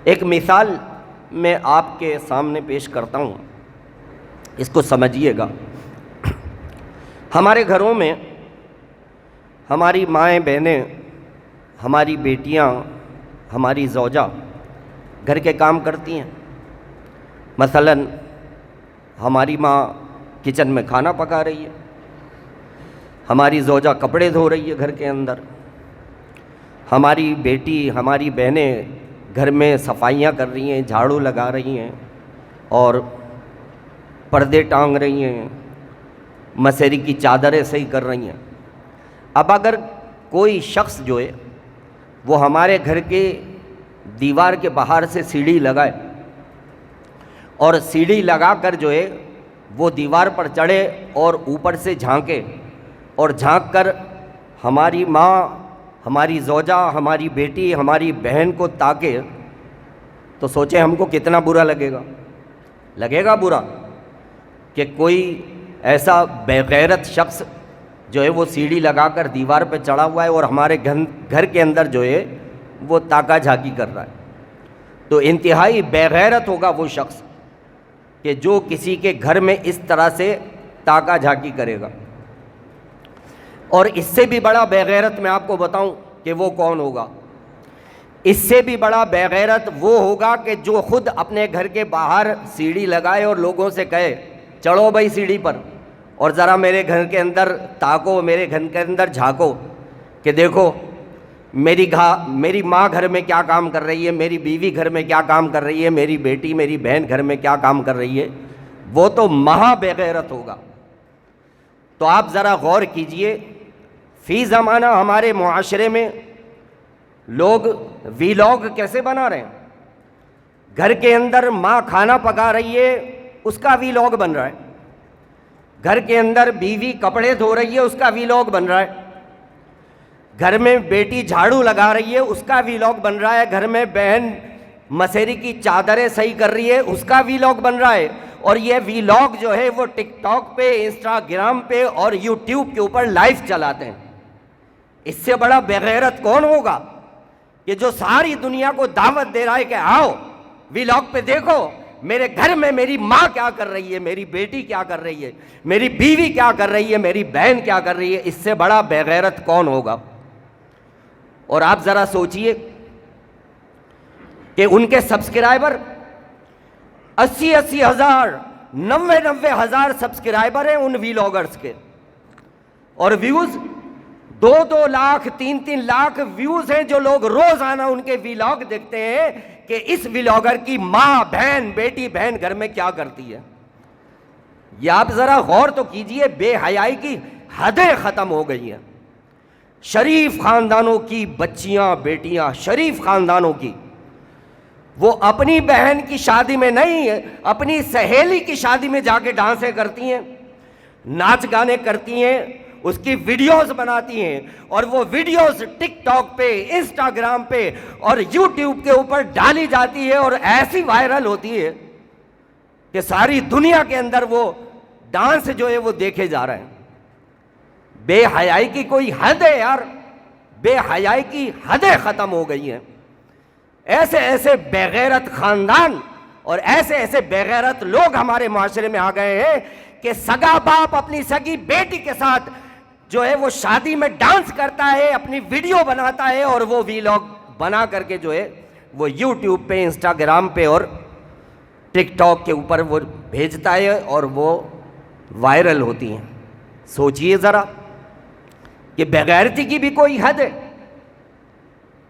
ایک مثال میں آپ کے سامنے پیش کرتا ہوں، اس کو سمجھیے گا۔ ہمارے گھروں میں ہماری مائیں بہنیں، ہماری بیٹیاں، ہماری زوجہ گھر کے کام کرتی ہیں۔ مثلاً ہماری ماں کچن میں کھانا پکا رہی ہے، ہماری زوجہ کپڑے دھو رہی ہے گھر کے اندر، ہماری بیٹی، ہماری بہنیں گھر میں صفائیاں کر رہی ہیں، جھاڑو لگا رہی ہیں اور پردے ٹانگ رہی ہیں، مسری کی چادریں صحیح کر رہی ہیں۔ اب اگر کوئی شخص جو ہے وہ ہمارے گھر کے دیوار کے باہر سے سیڑھی لگائے اور سیڑھی لگا کر جو ہے وہ دیوار پر چڑھے اور اوپر سے جھانکے اور جھانک کر ہماری ماں، ہماری زوجہ، ہماری بیٹی، ہماری بہن کو تاکے، تو سوچیں ہم کو کتنا برا لگے گا۔ لگے گا برا کہ کوئی ایسا بے غیرت شخص جو ہے وہ سیڑھی لگا کر دیوار پہ چڑھا ہوا ہے اور ہمارے گھر کے اندر جو ہے وہ تاکا جھاکی کر رہا ہے۔ تو انتہائی بے غیرت ہوگا وہ شخص کہ جو کسی کے گھر میں اس طرح سے تاکا جھاکی کرے گا۔ اور اس سے بھی بڑا بے غیرت میں آپ کو بتاؤں کہ وہ کون ہوگا۔ اس سے بھی بڑا بے غیرت وہ ہوگا کہ جو خود اپنے گھر کے باہر سیڑھی لگائے اور لوگوں سے کہے چڑھو بھائی سیڑھی پر اور ذرا میرے گھر کے اندر تاکو، میرے گھر کے اندر جھانکو کہ دیکھو میری ماں گھر میں کیا کام کر رہی ہے، میری بیوی گھر میں کیا کام کر رہی ہے، میری بیٹی، میری بہن گھر میں کیا کام کر رہی ہے۔ وہ تو مہا بے غیرت ہوگا۔ تو آپ ذرا غور کیجئے، فی زمانہ ہمارے معاشرے میں لوگ ویلاگ کیسے بنا رہے ہیں۔ گھر کے اندر ماں کھانا پکا رہی ہے، اس کا ویلاگ بن رہا ہے۔ گھر کے اندر بیوی کپڑے دھو رہی ہے، اس کا ویلاگ بن رہا ہے۔ گھر میں بیٹی جھاڑو لگا رہی ہے، اس کا ویلاگ بن رہا ہے۔ گھر میں بہن مسری کی چادریں صحیح کر رہی ہے، اس کا ویلاگ بن رہا ہے۔ اور یہ ویلاگ جو ہے وہ ٹک ٹاک پہ، انسٹاگرام پہ اور یوٹیوب کے اوپر لائیو چلاتے ہیں۔ اس سے بڑا بے غیرت کون ہوگا کہ جو ساری دنیا کو دعوت دے رہا ہے کہ آؤ ویلاگ پہ دیکھو میرے گھر میں میری ماں کیا کر رہی ہے، میری بیٹی کیا کر رہی ہے، میری بیوی کیا کر رہی ہے، میری بہن کیا کر رہی ہے۔ اس سے بڑا بے غیرت کون ہوگا؟ اور آپ ذرا سوچئے کہ ان کے سبسکرائبر 80 ہزار، 90 ہزار سبسکرائبر ہیں ان ویلاگرز کے، اور ویوز 2 لاکھ 3 لاکھ ویوز ہیں جو لوگ روزانہ ان کے ویلاگ دیکھتے ہیں کہ اس ویلاگر کی ماں، بہن، بیٹی، بہن گھر میں کیا کرتی ہے۔ یہ آپ ذرا غور تو کیجئے، بے حیائی کی حدیں ختم ہو گئی ہیں۔ شریف خاندانوں کی بچیاں، بیٹیاں، شریف خاندانوں کی، وہ اپنی بہن کی شادی میں نہیں، اپنی سہیلی کی شادی میں جا کے ڈانسیں کرتی ہیں، ناچ گانے کرتی ہیں، اس کی ویڈیوز بناتی ہیں، اور وہ ویڈیوز ٹک ٹاک پہ، انسٹاگرام پہ اور یوٹیوب کے اوپر ڈالی جاتی ہے اور ایسی وائرل ہوتی ہے کہ ساری دنیا کے اندر وہ ڈانس جو ہے وہ دیکھے جا رہے ہیں۔ بے حیائی کی کوئی حد ہے یار، بے حیائی کی حدیں ختم ہو گئی ہیں۔ ایسے ایسے بے غیرت خاندان اور ایسے ایسے بے غیرت لوگ ہمارے معاشرے میں آ گئے ہیں کہ سگا باپ اپنی سگی بیٹی کے ساتھ جو ہے وہ شادی میں ڈانس کرتا ہے، اپنی ویڈیو بناتا ہے اور وہ ویلاگ بنا کر کے جو ہے وہ یوٹیوب پہ، انسٹاگرام پہ اور ٹک ٹاک کے اوپر وہ بھیجتا ہے اور وہ وائرل ہوتی ہیں۔ سوچئے ذرا کہ بے غیرتی کی بھی کوئی حد ہے۔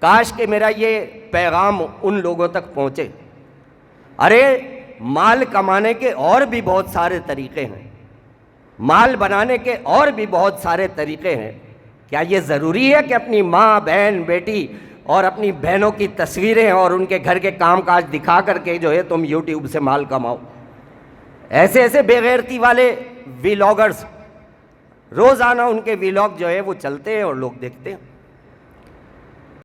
کاش کہ میرا یہ پیغام ان لوگوں تک پہنچے۔ ارے مال کمانے کے اور بھی بہت سارے طریقے ہیں، مال بنانے کے اور بھی بہت سارے طریقے ہیں۔ کیا یہ ضروری ہے کہ اپنی ماں، بہن، بیٹی اور اپنی بہنوں کی تصویریں اور ان کے گھر کے کام کاج دکھا کر کے جو ہے تم یوٹیوب سے مال کماؤ؟ ایسے ایسے بے غیرتی والے ویلاگرز روزانہ ان کے ویلاگ جو ہے وہ چلتے ہیں اور لوگ دیکھتے ہیں۔